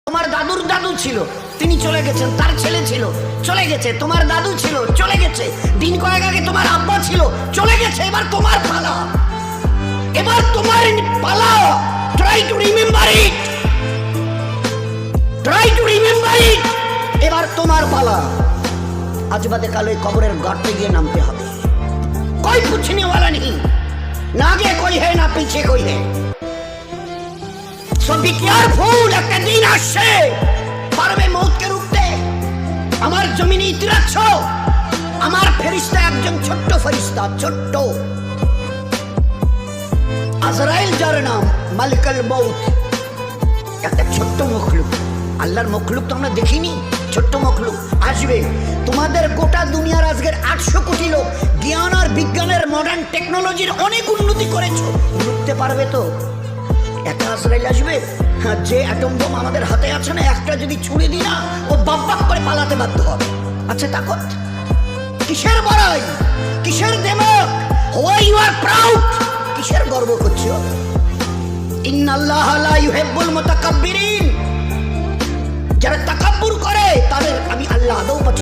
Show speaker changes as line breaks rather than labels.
তোমার দাদুর দাদু ছিল, তিনি চলে গেছেন, তার ছেলে ছিল, চলে গেছে, তোমার দাদু ছিল, চলে গেছে, দিন কয়েক আগে তোমার আব্বা ছিল, চলে গেছে, এবার তোমার পালা, এবার তোমার পালা। Try to remember it, try to remember it. এবার তোমার পালা। আজ বাদে কাল ওই কবরের গর্তে গিয়ে নামতে হবে। कोई पूछने वाला नहीं, ना आगे कोई है ना पीछे कोई है। So be careful, একটা দিন আসছে পারবে মৌতকে রুখতে। আমার জমিনে ইতিরাচ্ছ, আমার ফেরেশতা একজন ছোট্ট ফেরেশতা, ছোট্ট আজরাইল, যার নাম মালিকুল মউত, একটা ছোট্ট মখলুক। আল্লাহর মখলুক তো আমরা দেখিনি, ছোট্ট মখলুক আসবে। তোমাদের গোটা দুনিয়ার আজকের 800 কোটি লোক জ্ঞান আর বিজ্ঞানের মডার্ন টেকনোলজির অনেক উন্নতি করেছো, রুখতে পারবে তো? একা আজরাইল আসবে? হ্যাঁ, যে অ্যাটম বোম আমাদের হাতে আছে না, একটা যদি ছুড়ে দিই না, ও বাপ করে পালাতে বাধ্য হবে। আচ্ছা তাকত কিসের বড়াই, কিসের দেমক, হোয়াই ইউ আর প্রাউড, কিসের গর্ব করছো? ইন্নাল্লাহা লা ইউহিব্বুল মুতাকাব্বিরিন।